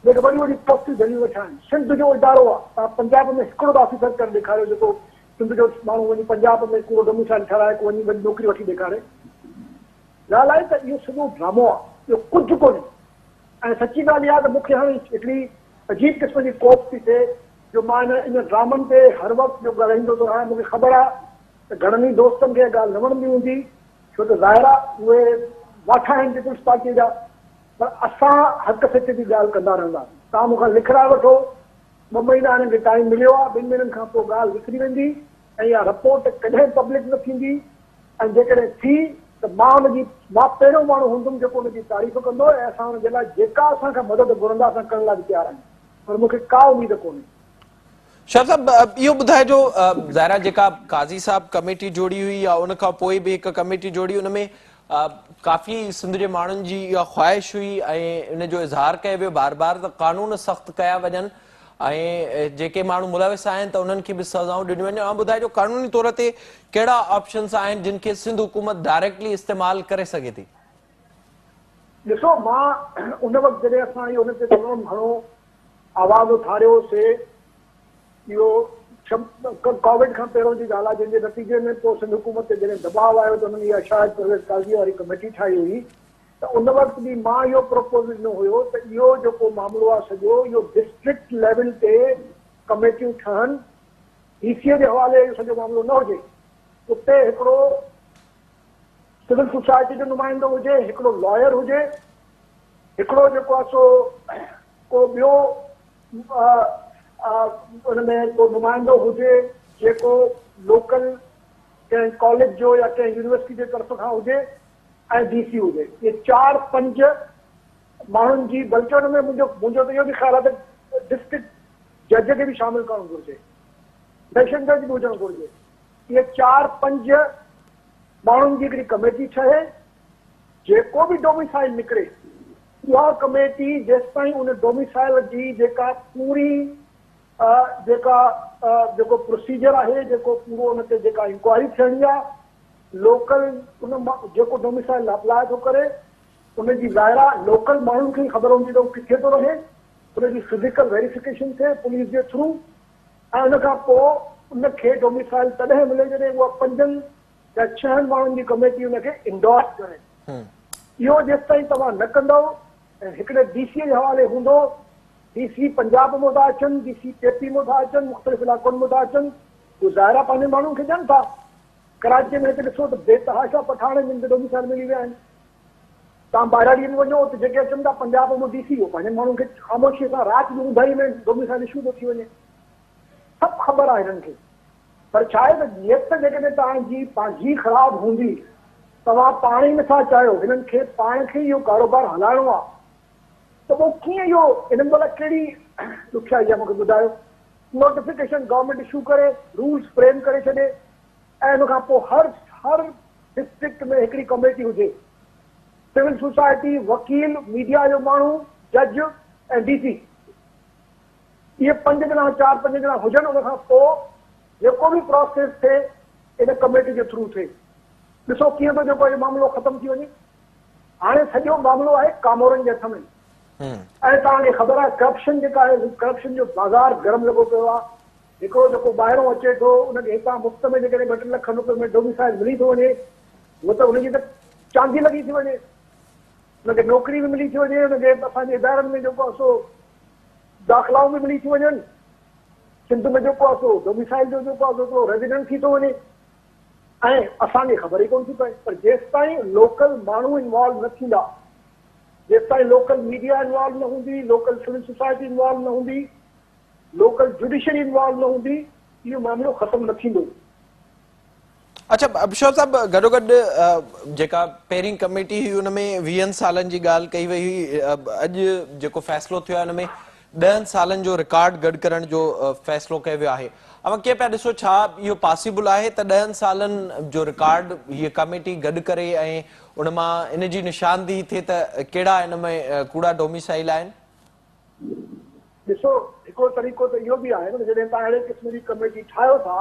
जेके वॾी वॾी पोस्टियूं झलियूं वेठा आहिनि। सिंध जो इदारो आहे, तव्हां पंजाब में हिकिड़ो ऑफिसर करे ॾेखारियो जेको सिंध जो माण्हू वञी पंजाब में पूरो डोमिसाइल ठहिराए को वञी नौकिरी वठी ॾेखारे। ॻाल्हि आहे त इहो सॼो ड्रामो आहे, इहो कुझु कोन्हे। ऐं सची ॻाल्हि इहा त मूंखे हाणे हिकिड़ी अजीब क़िस्म जी कोप थी थिए जो मां इन ड्रामनि ते हर वक़्तु जो ॻाल्हाईंदो थो रहां। मूंखे ख़बर आहे त घणनि ई दोस्तनि खे ॻाल्हि न वणंदी हूंदी, छो त ज़ाहिर आहे उहे वाठा आहिनि पीपुल्स पार्टीअ जा, पर असां हक़ सच जी ॻाल्हि कंदा रहंदासीं। तव्हां मूंखां लिखराए वठो, 2 महीना हिननि खे टाइम मिलियो आहे, 2 महीननि खां पोइ ॻाल्हि विकिरी वेंदी ऐं इहा रिपोर्ट कॾहिं पब्लिक न थींदी। ऐं जेकॾहिं थी त मां पहिरियों माण्हू हूंदुमि जेको हुनजी तारीफ़ कंदो ऐं असां हुनजे लाइ जेका असांखां मदद घुरंदा असां करण लाइ बि तयारु आहियूं, पर मूंखे का उमेद कोन्हे। शाह साहब इहो ॿुधाइजो, ज़ाहिरा जेका काज़ी साहब कमेटी जोड़ी हुई या उन खां पोइ बि हिकु कमेटी जोड़ी, उन में काफ़ी सिंध जे माण्हुनि जी इहा ख़्वाहिश हुई ऐं इन जो इज़हार कयो वियो बार बार त क़ानून सख़्तु कया वञनि ऐं जेके माण्हू मुलविस आहिनि त उन्हनि खे बि सज़ाऊं ॾिनियूं वञनि। ऐं ॿुधाइजो क़ानूनी तौर ते कहिड़ा ऑप्शन्स आहिनि जिन खे सिंध हुकूमत डायरेक्टली इस्तेमालु करे सघे थी? ॾिसो, मां उन वक़्तु जॾहिं असां इहो हुन ते तमामु घणो आवाज़ उथारियोसीं, इहो कोविड खां पहिरियों जी ॻाल्हि आहे, जंहिंजे नतीजे में पोइ सिंध हुकूमत ते जॾहिं दबाव आयो त हुननि इहा शायद परवेज़ काज़ी वारी कमेटी ठाही हुई, त उन वक़्तु बि मां इहो प्रपोज़ल ॾिनो हुयो त इहो जेको मामिलो आहे सॼो इहो डिस्ट्रिक्ट लेवल ते कमेटियूं ठहनि, डीसीए जे हवाले इहो सॼो मामिलो न हुजे। उते हिकिड़ो सिविल सोसाइटी जो नुमाइंदो हुजे, हिकिड़ो लॉयर हुजे, हिकिड़ो जेको आहे सो को ॿियो उनमें को नुमाइंदो हुजे जेको लोकल कंहिं कॉलेज जो या कंहिं यूनिवर्सिटी जे तरफ़ खां हुजे ऐं डीसी हुजे। इहे 4-5 माण्हुनि जी, बल्कि हुन में मुंहिंजो त इहो बि ख़्यालु आहे त डिस्ट्रिक्ट जज खे बि शामिल करणु घुरिजे, सेशन जज बि हुजणु घुरिजे। इहे 4-5 माण्हुनि जी हिकिड़ी कमेटी ठहे, जेको बि डोमिसाइल निकिरे उहा कमेटी जेसिताईं उन डोमिसाइल जी जेका पूरी जेको प्रोसीजर आहे, जेको पूरो हुन ते जेका इंक्वायरी थियणी आहे, लोकल उन जेको डोमिसाइल अप्लाई थो करे उनजी ज़ाहिरा लोकल माण्हुनि खे ख़बर हूंदी त उहो किथे थो रहे उनजी फिजिकल वेरिफिकेशन थिए पुलिस जे थ्रू ऐं उन खां पोइ उनखे डोमिसाइल तॾहिं मिले जॾहिं उहा 5 या 6 माण्हुनि जी कमेटी उनखे इंडोर्स करे। इहो जेसि ताईं तव्हां न कंदव ऐं हिकिड़े डीसी जे हवाले हूंदो, डीसी पंजाब मां था अचनि, डीसी केपी मां था अचनि, मुख़्तलिफ़ इलाइक़नि मां था अचनि, उहे ज़ाहिरा पंहिंजे माण्हुनि खे ॾियनि था। कराची में हिते ॾिसो त बेतहाशा पठाण जिन खे डोमिसाइल मिली विया आहिनि। तव्हां ॿाहिरां ॾींहं वञो त जेके अचनि था पंजाब मां डीसी हो पंहिंजे माण्हुनि खे ख़ामोशीअ सां राति जो ॿुधाई में डोमिसाइल इशू थो थी वञे। सभु ख़बर आहे हिननि खे, पर छा आहे त नियत जेकॾहिं तव्हांजी पंहिंजी ख़राबु हूंदी, तव्हां पाण ई नथा चाहियो हिननि खे पाण खे इहो कारोबार हलाइणो आहे, त पोइ कीअं इहो हिननि महिल कहिड़ी ॾुखियाई आहे मूंखे ॿुधायो। नोटिफिकेशन गवर्नमेंट इशू करे, रूल्स फ्रेम करे छॾे ऐं हुन खां पोइ हर डिस्ट्रिक्ट में हिकिड़ी कमेटी हुजे, सिविल सोसाइटी, वकील, मीडिया जो माण्हू, जज ऐं डीसी, इहे 5 ॼणा 4-5 ॼणा हुजनि। उन खां पोइ जेको बि प्रोसेस थिए इन कमेटी जे थ्रू थिए। ॾिसो कीअं थो जेको इहो मामिलो ख़तमु थी वञे। हाणे सॼो मामिलो आहे कामोरनि जे हथ में ऐं तव्हांखे ख़बर आहे करप्शन जेका आहे, करप्शन जो बाज़ार गरम लॻो पियो आहे। हिकिड़ो जेको ॿाहिरों अचे थो उनखे हितां मुफ़्त में जेकॾहिं 2 लख रुपए में डोमिसाइल मिली थो वञे, उहो त उनजी त चांदी लॻी थी वञे, उनखे नौकिरी बि मिली थी वञे, उनखे असांजे इदारनि में जेको आहे सो दाख़िलाऊं बि मिली थी वञनि। सिंध में जेको आहे सो डोमिसाइल जो जेको आहे सो रेजिडेंट थी थो वञे ऐं असांखे ख़बर ई कोन थी पए। पर जेसि ताईं लोकल माण्हू इन्वॉल्व न थींदा, जेसि ताईं लोकल मीडिया इन्वॉल्व न हूंदी, लोकल सिविल सोसाइटी इन्वॉल्व न हूंदी, लोकल जुडिशरी इन्वॉल्व न हूंदी, इहो मामिलो ख़तमु न थींदो। अच्छा अभिषेक साहब, गॾोगॾु जेका पहिरीं कमेटी हुई हुन में 20 सालनि जी ॻाल्हि कई वई हुई, अॼु जेको फ़ैसिलो थियो आहे हुन में 10 सालनि जो रिकॉर्ड गॾु करण जो फ़ैसिलो कयो वियो आहे। अवां कीअं पिया ॾिसो, छा इहो पॉसिबल आहे त 10 सालनि जो रिकॉर्ड हीअ कमेटी गॾु करे ऐं उन मां इन जी निशानदेही थिए त कहिड़ा इन में कूड़ा डोमिसाइल आहिनि? ॾिसो हिकिड़ो तरीक़ो त इहो बि आहे न, जॾहिं तव्हां अहिड़े क़िस्म जी कमेटी ठाहियो था,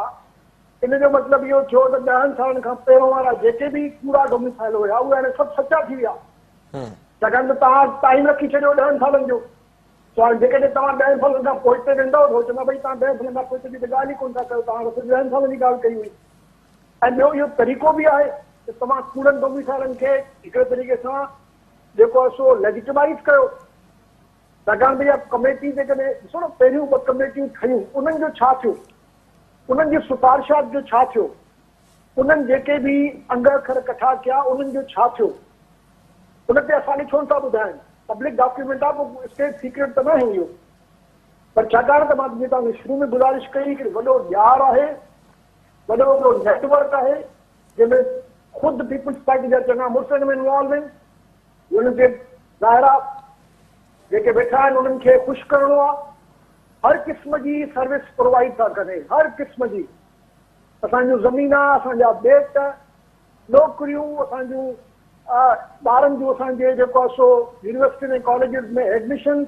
इन जो मतिलबु इहो थियो त 10 सालनि खां पहिरों वारा जेके बि कूड़ा डोमिसाइल हुया उहे हाणे सभु सचा थी विया। छाकाणि त तव्हां टाइम रखी छॾियो 10 सालनि जो। जेकॾहिं तव्हां 10 सालनि खां पोइ ते वेंदव त चवंदा भई तव्हां 10 सालनि खां पोइ जी त ॻाल्हि ई कोन था कयो, तव्हां सिर्फ़ु 10 सालनि जी ॻाल्हि कई हुई। ऐं ॿियो इहो तरीक़ो बि आहे त तव्हां कूड़नि डोमिसाइलनि खे हिकिड़े तरीक़े सां जेको आहे सो लेजिटिमाइज़ कयो। छाकाणि भई कमेटी जेकॾहिं ॾिसो न, पहिरियूं 2 कमेटियूं ठहियूं, उन्हनि जो छा थियो, उन्हनि जी सिफ़ारिशात जो छा थियो, उन्हनि जेके बि अंग अखर कठा कया उन्हनि जो छा थियो, उन ते असांखे छो नथा ॿुधाइनि। पब्लिक डॉक्यूमेंट आहे, पोइ स्टेट सीक्रेट त न आहे इहो। पर छाकाणि त मां तव्हांखे शुरू में गुज़ारिश कई कि वॾो ॾियार आहे, वॾो वॾो नेटवर्क आहे, जंहिंमें ख़ुदि पीपुल्स पार्टी जा चङा मुड़ुस में इन्वॉल्व आहिनि। उन्हनि खे ज़ाहिरा जेके वेठा आहिनि उन्हनि खे ख़ुशि करिणो आहे, हर क़िस्म जी सर्विस प्रोवाइड था कनि, हर क़िस्म जी। असांजूं ज़मीना, असांजा ॿेट, नौकरियूं, असांजूं ॿारनि जूं, असांजे जेको आहे सो यूनिवर्सिटी ऐं कॉलेजिस में एडमिशन,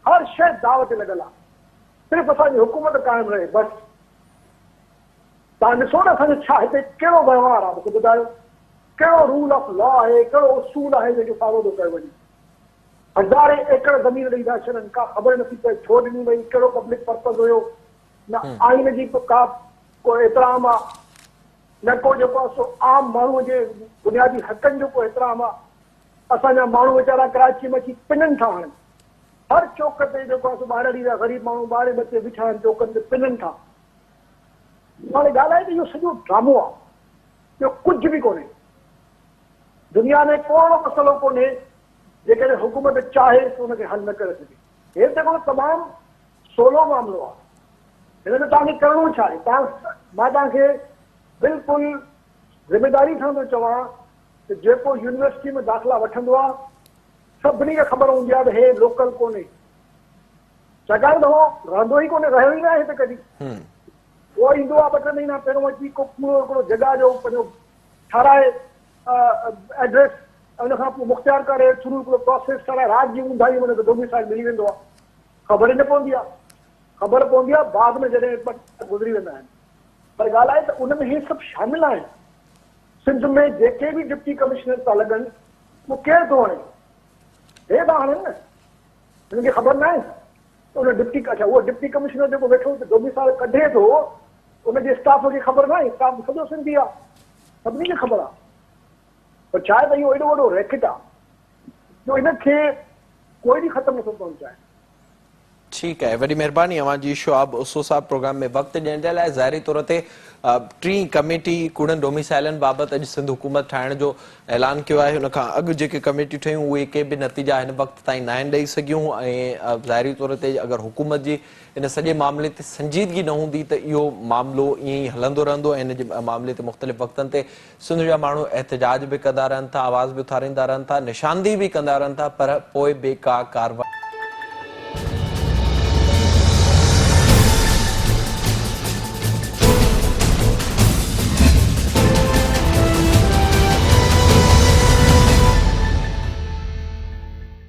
हर शइ दाव ते लॻल आहे। सिर्फ़ु असांजी हुकूमत क़ाइमु रहे बसि। तव्हां ॾिसो न असांजो छा हिते कहिड़ो वहिंवार आहे, मूंखे ॿुधायो कहिड़ो रूल ऑफ लॉ आहे, कहिड़ो उसूल आहे जेके फॉलो थो कयो वञे। हज़ारे एकड़ ज़मीन ॾेई था छॾनि, का ख़बर नथी पए छो ॾिनी वई, कहिड़ो पब्लिक पर्पज़ हुयो, न आइन जी का को एतिराम आहे, न को जेको आहे सो आम माण्हूअ जे बुनियादी हक़नि जो को एतिराम आहे। असांजा माण्हू वीचारा कराची में अची पिननि था हाणे, हर चौक ते जेको आहे सो ॿार ॾींदा ग़रीब माण्हू ॿार बचे बीठा आहिनि चौकनि ते पिननि था। हाणे ॻाल्हि आहे त इहो सॼो ड्रामो आहे, इहो कुझु बि कोन्हे। दुनिया में कोई मसइलो कोन्हे जेकॾहिं हुकूमत चाहे त हुनखे हल न करे सघे। हे त हिकिड़ो तमामु सवलो मामिलो आहे। हिन में तव्हांखे करिणो छा आहे? मां तव्हांखे बिल्कुलु ज़िमेदारी सां थो चवां त जेको यूनिवर्सिटी में दाख़िला वठंदो आहे सभिनी खे ख़बर हूंदी आहे त हे लोकल कोन्हे, छाकाणि त उहो रहंदो ई कोन्हे, रहियो ई न आहे हिते कॾहिं। उहो ईंदो आहे 2-3 महीना पहिरियों अची को पूरो हिकिड़ो जॻह जो पंहिंजो ठाराए एड्रेस, उन खां पोइ मुख़्तियार करे थ्रू हिकिड़ो प्रोसेस कराए राति जी ऊंधाई हुनखे डोमिसाइल मिली वेंदो आहे। ख़बर ई न पवंदी आहे, ख़बर पवंदी आहे बाद में जॾहिं गुज़री वेंदा आहिनि। पर ॻाल्हि आहे त उन में हे सभु शामिल आहिनि। सिंध में जेके बि डिप्टी कमिश्नर था लॻनि, उहो केरु थो हणे? हे था हणनि न, हिननि खे ख़बर न आहे। उन डिप्टी अच्छा उहो डिप्टी कमिश्नर जेको वेठो डोमिसाइल कढे थो उनजे स्टाफ खे ख़बर न आहे, स्टाफ सॼो सिंधी आहे, सभिनी खे ख़बर आहे, पर छा आहे त इहो एॾो वॾो रैकेट आहे जो इनखे कोई बि ख़तमु नथो करणु चाहे। ठीक है, वॾी महिरबानी अवांजी शुआब उसो साहब प्रोग्राम में वक्त ॾियण जे लाइ। ज़ाहिरी तौर ते टी कमेटी कूड़नि डोमिसाइलनि बाबति अॼु सिंध हुकूमत ठाहिण जो ऐलान कयो आहे। हुन खां अॻु जेके कमेटियूं ठहियूं उहे के बि नतीजा हिन वक़्त ताईं न आहिनि ॾेई सघियूं ऐं ज़ाहिरी तौर ते अगरि हुकूमत जी इन सॼे मामले ते संजीदगी न हूंदी त इहो मामिलो ईअं ई हलंदो रहंदो ऐं इन जे मामले ते मुख़्तलिफ़ वक़्तनि ते सिंध जा माण्हू एहतजाज बि कंदा रहनि था, आवाज़ बि उथारींदा रहनि था, निशानदेही बि कंदा रहनि था, पर पोइ बि का कार्रवाई